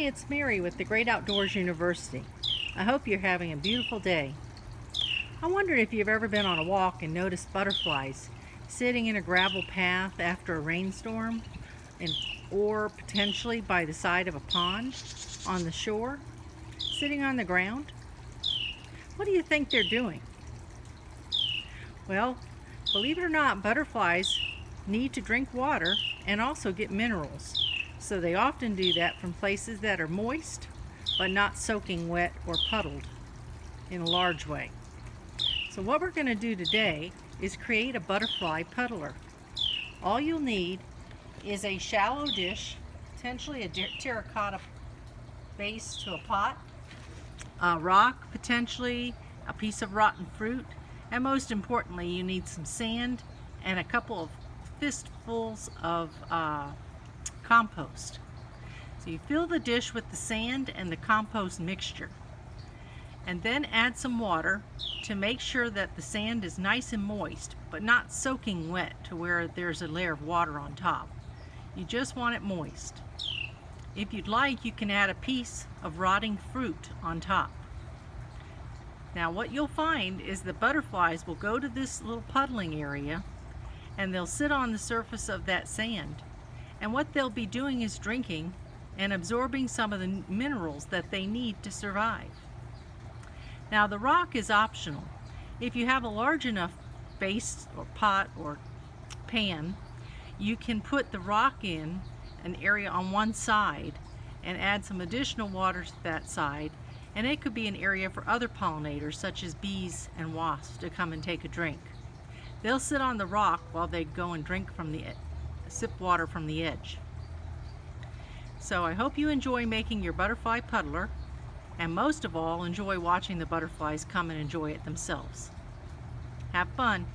it's Mary with the Great Outdoors University. I hope you're having a beautiful day. I wondered if you've ever been on a walk and noticed butterflies sitting in a gravel path after a rainstorm, or potentially by the side of a pond, on the shore, sitting on the ground. What do you think they're doing? Well, believe it or not, butterflies need to drink water and also get minerals. So they often do that from places that are moist, but not soaking wet or puddled in a large way. So what we're going to do today is create a butterfly puddler. All you'll need is a shallow dish, potentially a terracotta base to a pot, a rock, potentially a piece of rotten fruit, and most importantly, you need some sand and a couple of fistfuls of compost. So you fill the dish with the sand and the compost mixture, and then add some water to make sure that the sand is nice and moist, but not soaking wet to where there's a layer of water on top. You just want it moist. If you'd like, you can add a piece of rotting fruit on top. Now what you'll find is the butterflies will go to this little puddling area and they'll sit on the surface of that sand. And what they'll be doing is drinking and absorbing some of the minerals that they need to survive. Now the rock is optional. If you have a large enough base or pot or pan, you can put the rock in an area on one side and add some additional water to that side, and it could be an area for other pollinators such as bees and wasps to come and take a drink. They'll sit on the rock while they go and drink from the sip water from the edge. So I hope you enjoy making your butterfly puddler, and most of all enjoy watching the butterflies come and enjoy it themselves. Have fun!